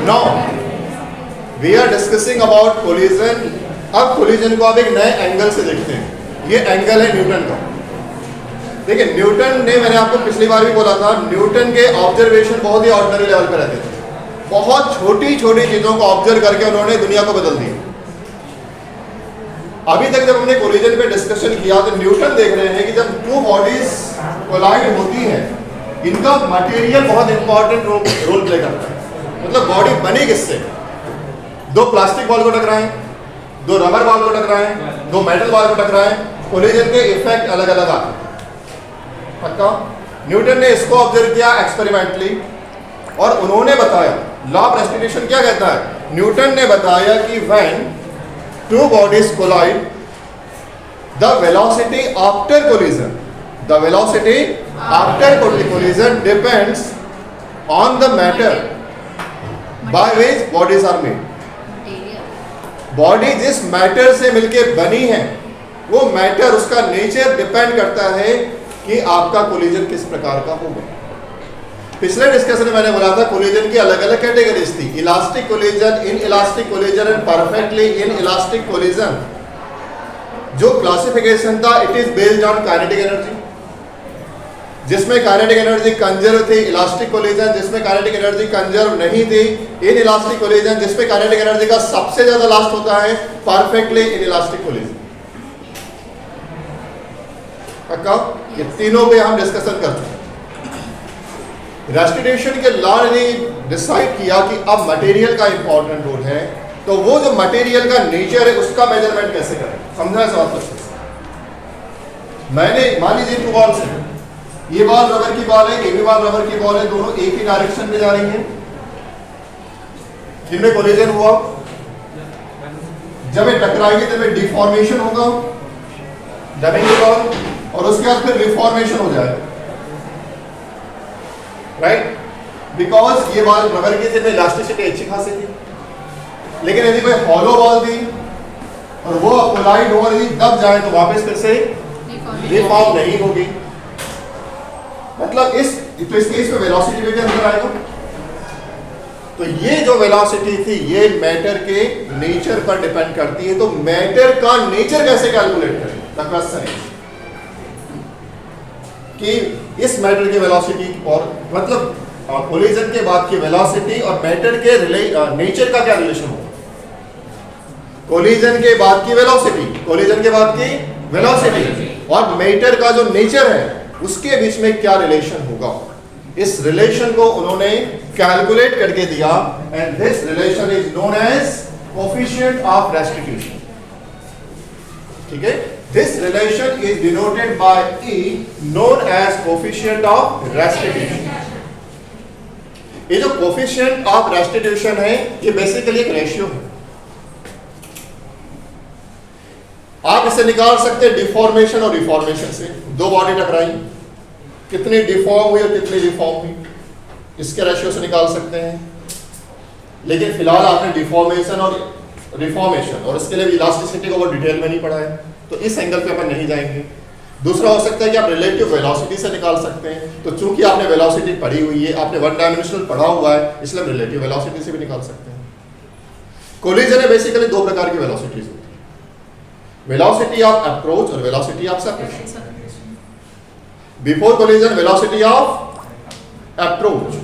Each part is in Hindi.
No, we are discussing about collision. अब कोलिजन को आप एक नए एंगल से देखते हैं। ये एंगल है न्यूटन का। देखिए न्यूटन ने, मैंने आपको पिछली बार भी बोला था, न्यूटन के ऑब्जर्वेशन बहुत ही ऑर्डिनरी लेवल पर रहते थे। बहुत छोटी छोटी चीजों को ऑब्जर्व करके उन्होंने दुनिया को बदल दिया। अभी तक जब हमने कोलिजन पे डिस्कशन किया तो न्यूटन देख रहे हैं कि जब टू बॉडीज कोलाइड होती हैं, इनका मटेरियल बहुत इंपॉर्टेंट रोल प्ले करता है। मतलब बॉडी बनी किससे? दो प्लास्टिक बॉल को टकराएं, दो रबर बॉल को टकराएं, दो मेटल बॉल को टकराएं, कोलिजन के इफेक्ट अलग अलग आते हैं। पक्का? न्यूटन ने इसको ऑब्जर्व किया एक्सपेरिमेंटली और उन्होंने बताया, लॉ ऑफ रेस्टिट्यूशन क्या कहता है? न्यूटन ने बताया कि when two bodies collide, the velocity after collision, the velocity after collision depends on the matter by which bodies are made. Body जिस मैटर से मिलकर बनी है, वो मैटर, उसका नेचर डिपेंड करता है कि आपका कोलिजन किस प्रकार का होगा। पिछले डिस्कशन में मैंने बोला था कोलिजन की अलग अलग कैटेगरीज थी, elastic collision, in elastic collision and perfectly in elastic collision. जो क्लासिफिकेशन था, it is based on kinetic energy, जिसमें काइनेटिक एनर्जी कंजर्व थी। इलास्टिक कोलिजन जिसमें काइनेटिक एनर्जी कंजर्व नहीं थी। इन इलास्टिक कोलिजन जिसमें काइनेटिक एनर्जी का सबसे ज्यादा लास्ट होता है। Perfectly in elastic collision. पक्का? ये तीनों पे हम डिस्कशन कर चुके। रेस्टिट्यूशन के लॉ ने डिसाइड किया कि अब मटेरियल का इंपॉर्टेंट रोल है, तो वो जो मटेरियल का नेचर है उसका मेजरमेंट कैसे करें? समझा है सवाल? मैंने मान लीजिए टू बॉल्स है, ये बॉल रबर की बॉल है, ये भी बॉल रबर की बॉल है, दोनों एक ही डायरेक्शन में जा रही हैं। जिनमें कोलिजन हुआ, जब ये टकराएगी तब ये डिफॉर्मेशन होगा, दबेंगे बॉल, और उसके बाद फिर रिफॉर्मेशन हो जाएगा। राइट? बिकॉज ये बॉल रबर की थी, इलास्टिसिटी अच्छी खासी थी, लेकिन यदि कोई हॉलो बॉल थी और वो कोलाइड हो रही दब जाए तो वापस फिर से रिफॉर्म नहीं होगी। मतलब इस केस में वेलोसिटी में भी अंतर आएगा। तो ये जो वेलोसिटी थी, ये मैटर के नेचर पर डिपेंड करती है। तो मैटर का नेचर कैसे कैलकुलेट करें? द क्वेश्चन है कि इस मैटर की वेलोसिटी और मतलब कोलिजन के बाद की वेलोसिटी और मैटर के नेचर का क्या रिलेशन होगा? कोलिजन के बाद की वेलोसिटी, कोलिजन के बाद की वेलोसिटी और मैटर का जो नेचर है उसके बीच में क्या रिलेशन होगा? इस रिलेशन को उन्होंने कैलकुलेट करके दिया and this relation is known as coefficient of restitution. ठीक है? This relation is denoted by E known as coefficient of restitution. ये जो कोएफिशिएंट ऑफ रेस्टिट्यूशन है, ये बेसिकली एक रेशियो है। आप इसे निकाल सकते हैं डिफॉर्मेशन और रिफॉर्मेशन से। दो बॉडी टकराई, कितनी डिफॉर्म हुई और कितनी रिफॉर्म हुई, इसके रेशियो से निकाल सकते हैं। लेकिन फिलहाल आपने डिफॉर्मेशन और रिफॉर्मेशन और इसके लिए इलास्टिसिटी को बहुत डिटेल में नहीं पढ़ा है, तो इस एंगल पे अपन नहीं जाएंगे। दूसरा हो सकता है कि आप रिलेटिव वेलोसिटी से निकाल सकते हैं। तो चूंकि आपने वेलोसिटी पढ़ी हुई है, आपने वन डायमेंशनल पढ़ा हुआ है, इसलिए हम रिलेटिव वेलोसिटी से भी निकाल सकते हैं। कोलिजन में बेसिकली दो प्रकार की वेलोसिटीज होती है, वेलोसिटी ऑफ अप्रोच और velocity of separation. Before collision velocity of approach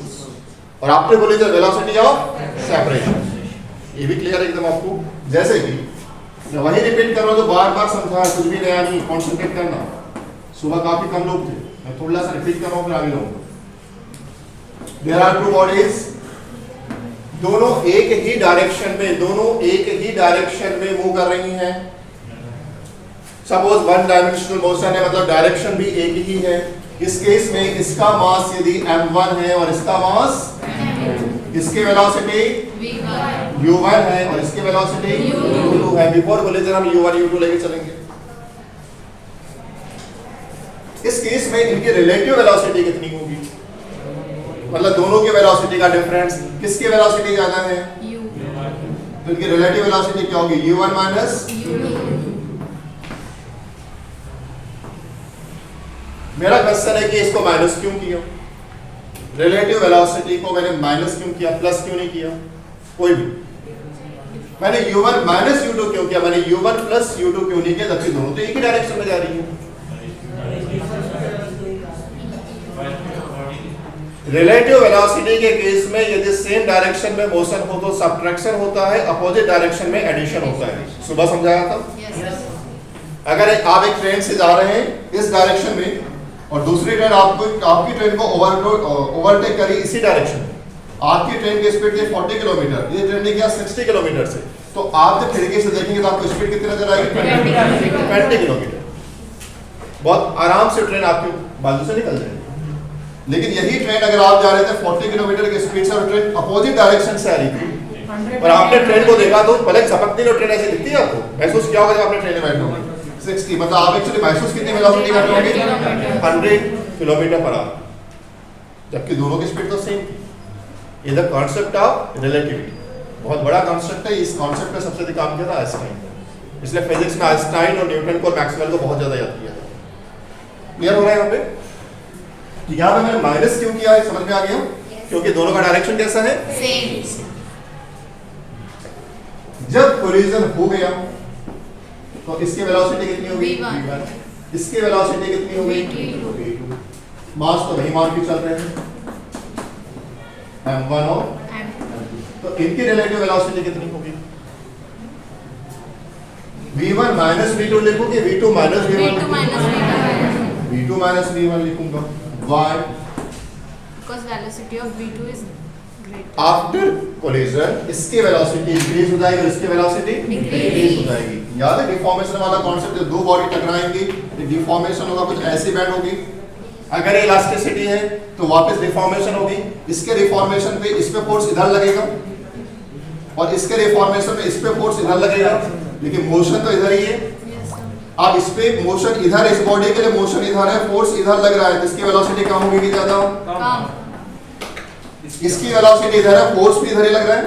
और after collision velocity of separation. ये भी क्लियर है एकदम आपको? जैसे कि मैं वही रिपीट कर रहा हूं तो बार बार समझा, कुछ भी नया नहीं, कॉन्सेंट्रेट करना। सुबह काफी कम लोग थे, मैं थोड़ा सा रिपीट कर रहा हूं, फिर आगे लाऊंगा। देयर आर टू बॉडीज, दोनों एक ही डायरेक्शन में मूव कर रही हैं। सपोज वन डायमेंशनल मोशन है, मतलब डायरेक्शन भी एक ही है। इस केस में इसका मास यदि m1 है और इसका मास, इसकी वेलोसिटी u1 है और इसकी वेलोसिटी u2 है। बिफोर कोलिजन हम u1 u2 लेके चलेंगे। इस केस में इनकी रिलेटिव वेलोसिटी कितनी होगी? मतलब दोनों की वेलोसिटी का डिफरेंस, किसकी वेलोसिटी ज्यादा है? तो इनकी रिलेटिव वेलोसिटी क्या होगी? u1 minus u2। मेरा क्वेश्चन है कि इसको माइनस क्यों किया? रिलेटिव वेलोसिटी को मैंने माइनस क्यों किया, प्लस क्यों नहीं किया? कोई भी। मैंने u1 माइनस u2 क्यों किया, मैंने u1 प्लस u2 क्यों नहीं किया, जबकि दोनों तो एक ही डायरेक्शन में जा रही है। रिलेटिव वेलोसिटी के केस में यदि सेम डायरेक्शन में मोशन हो तो सब्ट्रैक्शन होता है, अपोजिट डायरेक्शन में एडिशन होता है। सुबह समझाया था। अगर आप एक ट्रेन से जा रहे हैं इस डायरेक्शन में और दूसरी ट्रेन आपकी ट्रेन को ओवरटेक करी इसी डायरेक्शन में, आपकी ट्रेन की स्पीड थी 40 किलोमीटर, ये ट्रेन ने किया 60 किलोमीटर से, तो आप जब खिड़की से देखेंगे तो आपको स्पीड कितनी नजर आएगी? 20 किलोमीटर। बहुत आराम से ट्रेन आपके बाजू से निकल जाएगी। लेकिन यही ट्रेन अगर आप जा रहे थे 40 किलोमीटर की स्पीड से और ट्रेन अपोजिट डायरेक्शन से आ रही थी और आपने ट्रेन को देखा तो पलक झपकती है और ट्रेन ऐसे दिखती है, आपको महसूस क्या होगा जब आपने ट्रेन में बैठे होंगे? 60, मतलब आप एक्चुअली महसूस कितनी वेलोसिटी कर रहे होंगे? 100 किलोमीटर पर आवर, जबकि दोनों की स्पीड तो सेम थी। ये द कांसेप्ट ऑफ रिलेटिविटी, बहुत बड़ा कांसेप्ट है। इस कांसेप्ट पे सबसे अधिक काम किया था आइंस्टाइन ने, इसलिए फिजिक्स में आइंस्टाइन और न्यूटन को, मैक्सवेल को बहुत ज्यादा याद किया। क्लियर हो रहा है यहाँ पे? यहाँ पे मैंने माइनस क्यों किया है, समझ में आ गया? क्योंकि दोनों का डायरेक्शन कैसा है? सेम। जब कोलिजन हो गया तो इसकी वेलोसिटी कितनी होगी? v1। इसकी वेलोसिटी कितनी होगी? v2। मास तो वही मान के चल रहे हैं, m1 और m2, तो इनकी रिलेटिव वेलोसिटी कितनी होगी? v1 माइनस v2 लिखोगे, v2 minus v1, v2 minus v1 लिखूंगा। Why? Because velocity of v2 is greater. After collision इसकी वेलोसिटी इंक्रीज हो जाएगी और इसकी वेलोसिटी डिक्रीज हो जाएगी। याद है डिफॉर्मेशन वाला कॉन्सेप्ट, जब दो बॉडी टकराएंगी तो डिफॉर्मेशन होगा, कुछ ऐसी बैंड होगी। अगर इलास्टिसिटी है तो वापस डिफॉर्मेशन होगी, इसके रिफॉर्मेशन पे इस पे फोर्स इधर लगेगा और इसके रिफॉर्मेशन पे इस पे फोर्स इधर लगेगा, लेकिन मोशन तो इधर ही है। अब इस पे मोशन इधर, इस बॉडी के लिए मोशन इधर है, फोर्स इधर लग रहा है, तो इसकी वेलोसिटी कम होगी कि ज्यादा? कम। इसकी वेलोसिटी इधर है, फोर्स भी इधर ही लग रहा है,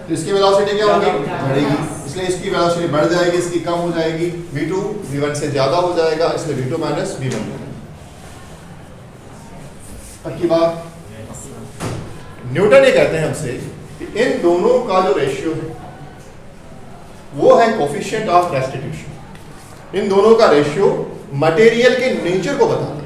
तो इसकी वेलोसिटी क्या होगी? बढ़ेगी। इसलिए इसकी वेलोसिटी बढ़ जाएगी, इसकी कम हो जाएगी। v2 v1 से ज्यादा हो जाएगा, इसलिए v2 माइनस v1। पक्की बात? न्यूटन ये कहते हैं हमसे कि इन दोनों का जो रेशियो है वो है कोफिशिएंट ऑफ रेस्टिट्यूशन। इन दोनों का रेशियो मटेरियल के नेचर को बताता है।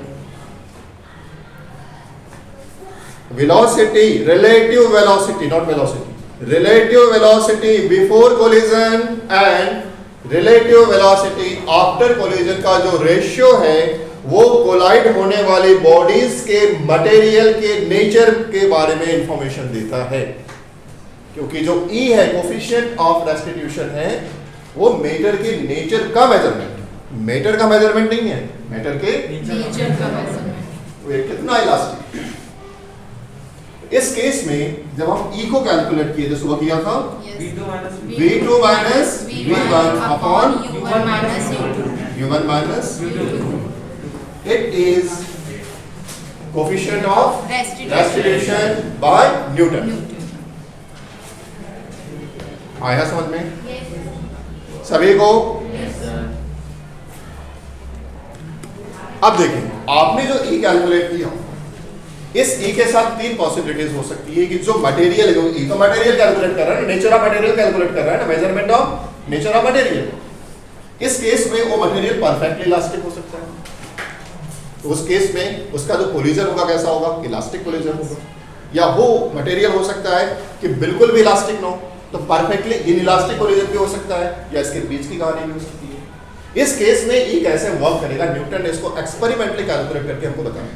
Velocity, relative velocity, not velocity, relative velocity before collision and relative velocity after collision का जो रेशियो है वो कोलाइड होने वाली बॉडीज के मटेरियल के नेचर के बारे में इंफॉर्मेशन देता है। क्योंकि जो E है कोफिशिएंट ऑफ रेस्टिट्यूशन है वो मैटर के नेचर का मेजरमेंट, मैटर का मेजरमेंट नहीं है, मैटर के नेचर का मेजरमेंट। वो कितना इलास्टिक। इस केस में जब हम E को कैलकुलेट किए थे, सुबह किया था v2 minus v1 upon u1 minus u2। u1 minus it is coefficient of restitution by Newton। आया समझ में सभी को? अब देखिए, आपने जो E कैलकुलेट किया, इस E के साथ तीन पॉसिबिलिटीज हो सकती है कि जो मटेरियल है, E तो मटेरियल कैलकुलेट कर रहा है, नेचर ऑफ मटेरियल कैलकुलेट कर रहा है ना, measurement of nature of material. इस केस में वो मटेरियल परफेक्टली इलास्टिक हो सकता है, तो उस केस में उसका जो कोलिजन होगा कैसा होगा? इलास्टिक कोलिजन होगा। या वो मटेरियल हो सकता है कि बिल्कुल भी इलास्टिक ना हो, तो परफेक्टली इनइलास्टिक कोलिजन भी हो सकता है, या इसके बीच की कहानी भी हो सकती है। इस केस में E कैसे वर्क करेगा, न्यूटन ने इसको एक्सपेरिमेंटली कैलकुलेट करके हमको बताया।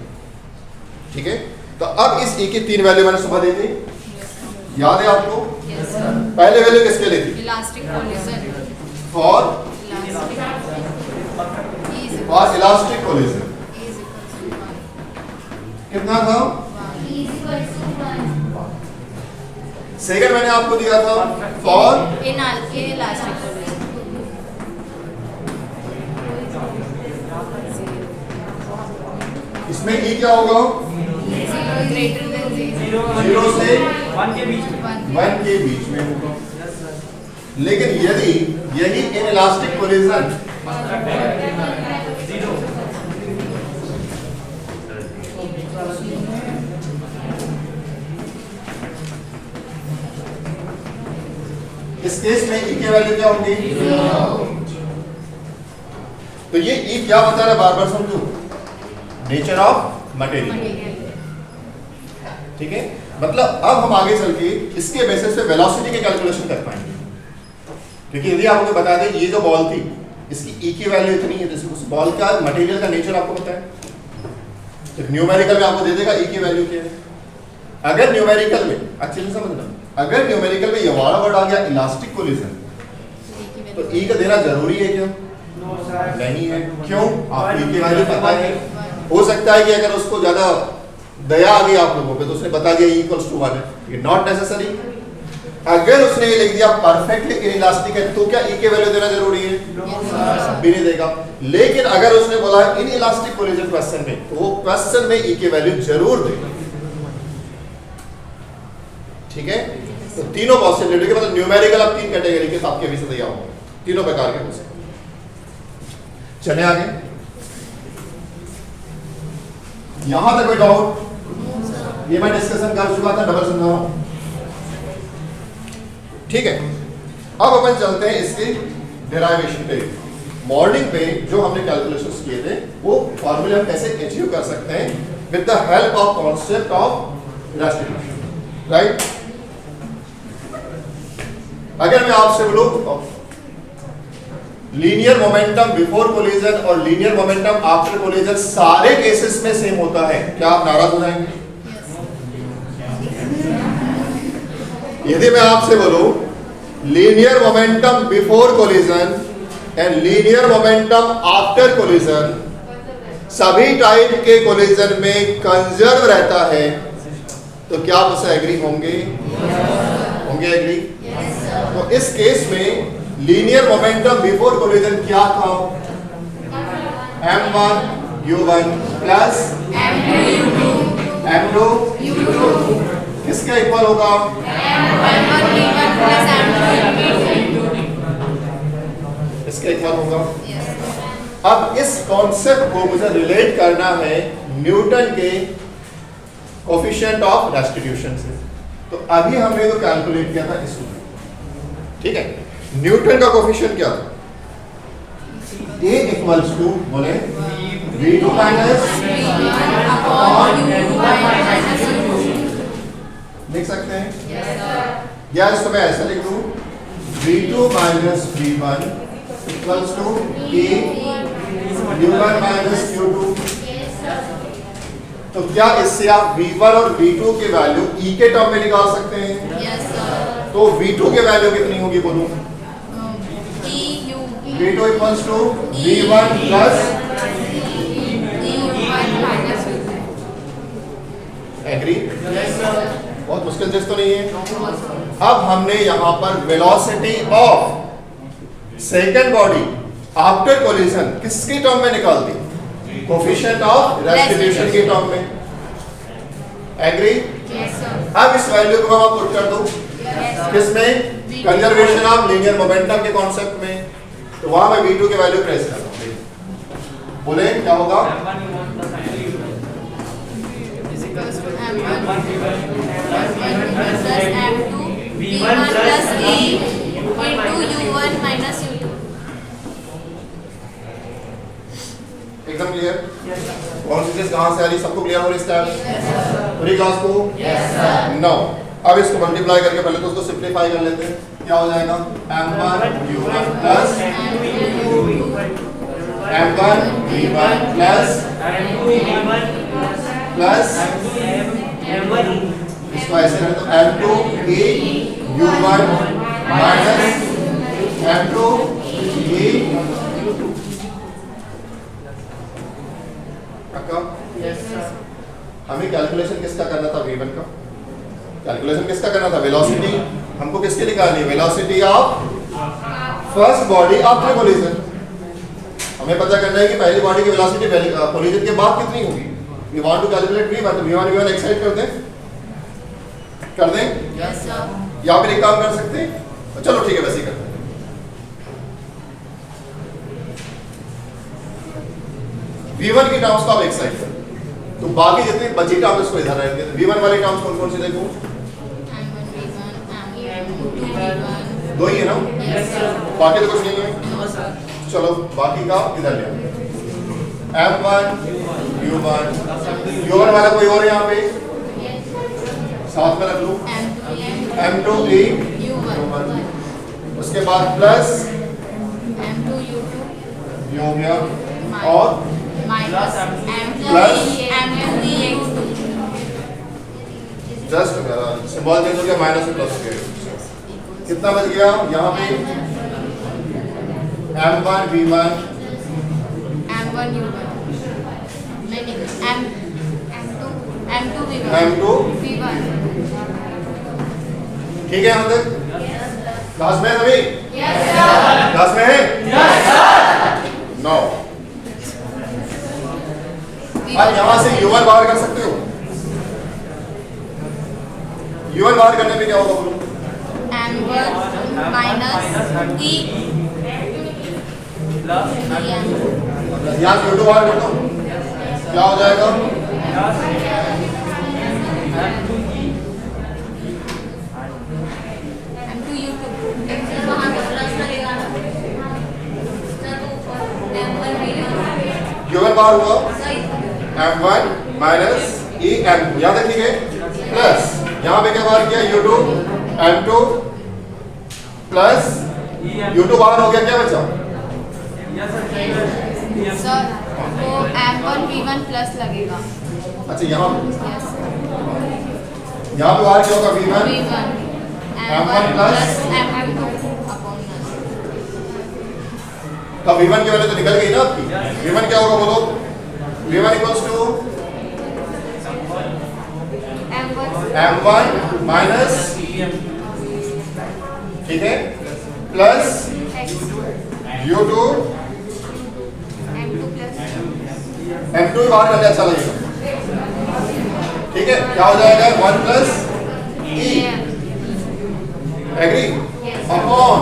ठीक है, तो अब इस E की तीन वैल्यू मैंने सुबह दी थी, याद है आपको? पहले वैल्यू किसके लिए थी? Elastic collision for elastic collision. कितना था? सेकंड मैंने आपको दिया था फॉर इलास्टिक कोलिजन। इसमें E क्या होगा? ग्रेटर देन 0 से 1 के बीच में, 1 के बीच में होगा। लेकिन यदि यही इनइलास्टिक कोलिजन इस केस में ई की वैल्यू क्या होगी? तो ये ई क्या बता रहा है बार बार समझो, नेचर ऑफ मटेरियल। ठीक है, मतलब अब हम आगे चल के इसके बेसिस पे वेलोसिटी के कैलकुलेशन कर पाएंगे, क्योंकि यदि आपको बता दें ये जो बॉल थी इसकी ई की वैल्यू इतनी है, तो उस बॉल का मटेरियल का नेचर आपको पता है, तो न्यूमेरिकल में आपको दे देगा ई की वैल्यू क्या है। अगर न्यूमेरिकल में अच्छे से समझना, अगर न्यूमेरिकल में ये वाला वर्ड आ गया इलास्टिक कोलिजन, तो ई का देना जरूरी है क्या? नहीं है। क्यों? आपको ई की वैल्यू पता है। हो सकता है कि अगर उसको ज्यादा दया आ गई आप लोगों पे तो उसने बता दिया ई इक्वल्स टू 1 है, ये नॉट नेसेसरी। अगर उसने ये लिख दिया परफेक्टली इनइलास्टिक है तो क्या ई की वैल्यू देना जरूरी है? भी नहीं देगा। लेकिन अगर उसने बोला इनइलास्टिक कोलिजन क्वेश्चन में, तो वो क्वेश्चन में ई की वैल्यू जरूर देगा। ठीक है, तो तीनों पॉसिबिलिटी के मतलब न्यूमेरिकल अब 3 कैटेगरी के आपके अभी से तैयार होंगे, तीनों प्रकार के हो सकते। चले आगे, यहां तक कोई डाउट? ये मैं डिस्कशन कर चुका था, डबल समझा रहा हूं। ठीक है, अब अपन चलते हैं इसके डेरिवेशन पे। मॉर्निंग पे जो हमने कैलकुलेशंस किए थे वो फॉर्मूला हम कैसे अचीव कर सकते हैं with the help of concept of restitution, right? अगर मैं आपसे बोलूं लीनियर मोमेंटम बिफोर कोलिजन और लीनियर मोमेंटम आफ्टर कोलिजन सारे केसेस में सेम होता है, क्या आप नाराज हो जाएंगे? यदि मैं आपसे बोलूं linear momentum before collision and linear momentum after collision सभी टाइप के कोलिजन में कंजर्व रहता है, तो क्या आप उससे एग्री होंगे? होंगे एग्री? तो इस केस में लीनियर मोमेंटम बिफोर कोलिजन क्या था? m1 u1 plus m2 u2 किसके इक्वल होगा? इसके इक्वल होगा। अब इस कॉन्सेप्ट को मुझे रिलेट करना है न्यूटन के कोफिशिएंट ऑफ रेस्टिट्यूशन से। तो अभी हमने तो कैलकुलेट किया था इसको, ठीक है? न्यूटन का कोफिशिएंट क्या था? A इक्वल्स टू बोले V2 माइनस लिख सकते हैं या इस समय ऐसा लिख दूं V2 minus V1 equals to A U1 minus U2। तो क्या इससे आप V1 और V2 के वैल्यू E के टर्म में निकाल सकते हैं? Yes, sir. तो V2 के वैल्यू कितनी होगी बोलूं? V2 equals to V1 plus agree? बहुत मुश्किल चीज तो नहीं है। अब हमने यहां पर velocity of second body after collision किसके टर्म में निकाल दी? कोफिशिएंट ऑफ रेस्टिट्यूशन के टर्म में। एग्री? अब इस वैल्यू को हम पुट कर दो किसमें? कंजर्वेशन ऑफ लीनियर मोमेंटम के कॉन्सेप्ट में। तो वहां मैं V2 की वैल्यू प्रेस कर दूं, बोले क्या होगा? एकदम क्लियर? कौन सी चीज कहां से आ रही, सबको क्लियर हो रही है पूरी क्लास को? नो, अब इसको मल्टीप्लाई करके पहले तो उसको सिंपलीफाई कर लेते हैं। क्या हो जाएगा? m1 u1 plus m1 v1 plus इसको ऐसे करें तो m2 a u1 minus m2 a पक्का? हमें कैलकुलेशन किसका करना था? v1 का। कैलकुलेशन किसका करना था? वेलोसिटी हमको किसके निकालनी है? Velocity of first body after collision. हमें पता करना है कि पहली बॉडी की वेलोसिटी कोलिजन के बाद कितनी होगी। We want to calculate v1, तो v1 v1 एक्साइड कर दें? कर दें? Yes, sir. या फिर एक काम कर सकते हैं, तो चलो ठीक है वैसे ही करते हैं। v1 की टर्म्स को आप एक्साइड करें, तो बाकी जितनी बची टर्म्स को इधर रहेंगे। v1 वाली टर्म्स कौन कौन सी देखो? M1 V1 M2 V1 दो ही है ना, Yes, sir. बाकी तो कुछ नहीं है। No, sir. चलो बाकी का इधर ले M1 U1 U1 वाला कोई और यहाँ पे साथ में रख लूँ M2 E U1. उसके बाद प्लस M2 U2 ये हो गया और minus Plus. M2 EX2. Just symbol change हो गया माइनस प्लस के कितना बच गया यहाँ पे M1 V1 M1 U1. नहीं M2 V1. M2 V1. ठीक है यहाँ तक क्लास में है सभी Yes, sir. क्लास में है नो अब यहाँ से U1 बाहर कर सकते हो U1 बाहर करने पे क्या होगा बोलो M1 minus E. यहाँ से U2 बाहर कर दो क्या हो जाएगा M2 U2. वहाँ पे प्लस लगेगा ना? M1 V1. U1 बाहर हुआ M1 माइनस E M2 यहाँ तक ठीक है प्लस यहाँ पे क्या बाहर किया U2 M2 प्लस U2 बाहर हो गया क्या बचा सर वो M1 V1 प्लस लगेगा. अच्छा यहाँ Yes, sir. यहाँ पे बाहर क्या होगा V1 V1 M1 plus M2 upon us. तो V1 की वैल्यू तो निकल गई ना आपकी V1 क्या होगा बोलो V1 equals to M1 minus ठीक है plus U2 M2 plus M2 भी बाहर करके अच्छा लगेगा ठीक है क्या हो जाएगा 1 plus E agree upon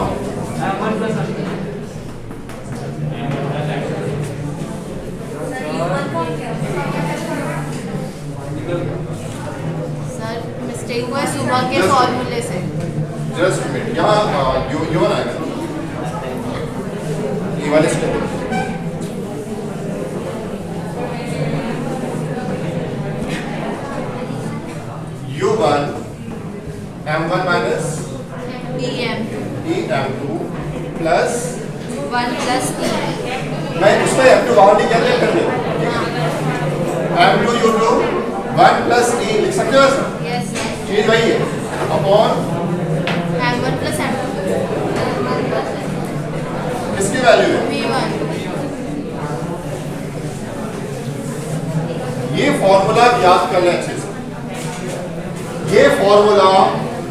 sir mistake हुआ है सुबह के फॉर्मूले से. जस्ट मिनट यहाँ U1 आएगा ये वाले step U1 M1 minus EM2 E M2 plus 1 plus E. मैं उसमें M2 बाहर नहीं कर कर दे M2 U2 1 plus E लिख सकते हो ऐसा Yes, sir. चीज वही है अपॉन M1 plus M2 इसकी वैल्यू है V1. ये फॉर्मूला याद कर लें अच्छे से ये formula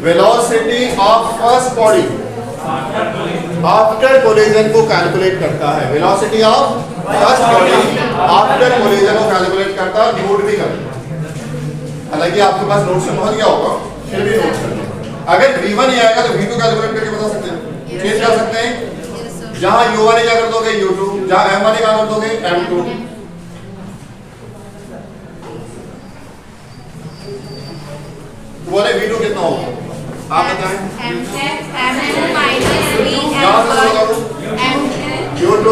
velocity of first body after collision को कैलकुलेट करता है velocity of first body after collision को कैलकुलेट करता है नोट भी करता है हालांकि आपके पास नोट से पहुंच गया होगा फिर भी नोट कर लें अगर V1 ही आएगा तो V2 कैलकुलेट करके बता सकते हैं चेंज कर सकते हैं Yes, sir. जहां U1 क्या कर दोगे U2 जहां M1 क्या कर दोगे M2 बोले V2 कितना होगा आप बताएं M2 minus E M1 M2 U2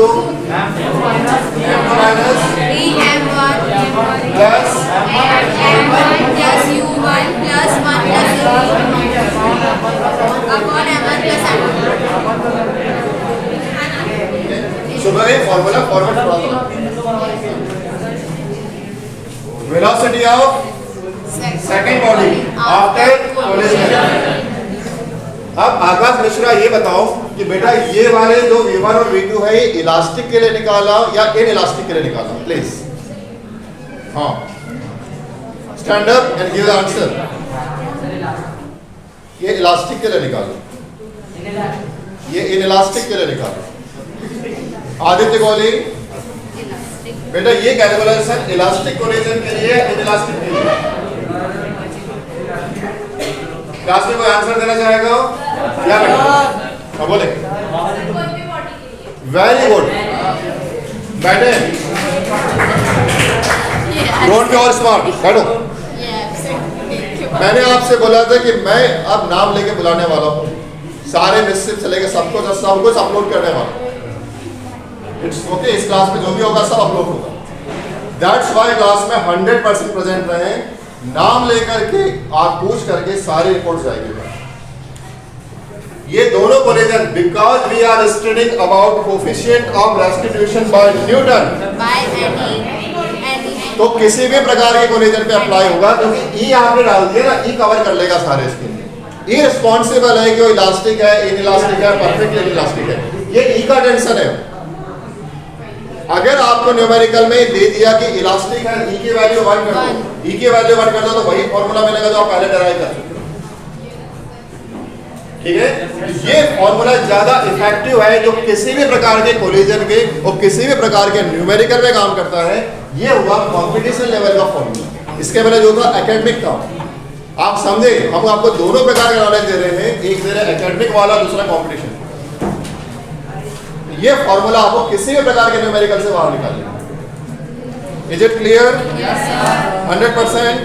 M2 minus E M1 plus M1 plus U1 plus 1 plus E upon M1 plus M2. सुबह ये फॉर्मूला फॉर्मेट थोड़ा velocity of second body after collision अब आकाश मिश्रा ये बताओ कि बेटा ये वाले जो V1 और V2 है ये इलास्टिक के लिए निकाला या इन इलास्टिक के लिए निकाला प्लीज हाँ stand up and give the answer ये इलास्टिक के लिए निकाला ये इन इलास्टिक के लिए निकाला आदित्य कोहली बेटा ये कैलकुलेशन इलास्टिक कोलिजन के लिए इन इलास्टिक के लिए क्लास में कोई आंसर देना चाहेगा क्या बेटा बोले वेरी गुड बैठे डोंट बी ऑल स्मार्ट बैठो मैंने आपसे बोला था कि मैं अब नाम लेके बुलाने वाला हूँ सारे मैसेज चलेगा, सब कुछ अपलोड करने वाला। इट्स ओके, इस क्लास में जो भी होगा सब अपलोड होगा। दैट्स वाई क्लास में 100% प्रेजेंट रहे, नाम लेकर के आप पूछ करके सारी रिपोर्ट जाएगी। ये दोनों collision, because we are studying about coefficient of restitution by Newton, by any तो किसी भी प्रकार के कोलिजन पे अप्लाई होगा, क्योंकि ई आपने डाल दिया ना, ई कवर कर लेगा सारे इसके। ई रिस्पॉन्सिबल है कि वो इलास्टिक है, इनइलास्टिक है, परफेक्टली इलास्टिक है, ये ई का टेंशन है। अगर आपको न्यूमेरिकल में दे दिया कि इलास्टिक है, ई की वैल्यू 1 कर दो, ई की वैल्यू 1 कर दो, तो वही फॉर्मूला मिलेगा जो आप पहले डराइव कर चुके हो। ठीक है, ये फॉर्मूला ज्यादा इफेक्टिव है जो किसी भी प्रकार के कोलिजन के और किसी भी प्रकार के न्यूमेरिकल में काम करता है। ये हुआ कंपटीशन लेवल का फॉर्मूला। इसके पहले जो था एकेडमिक था। आप समझे, हम आपको दोनों प्रकार का नॉलेज दे रहे हैं, एक दे रहे हैं एकेडमिक वाला, दूसरा कंपटीशन। ये फॉर्मूला आपको किसी भी प्रकार के न्यूमेरिकल से बाहर निकालेगा। Is it clear? 100%?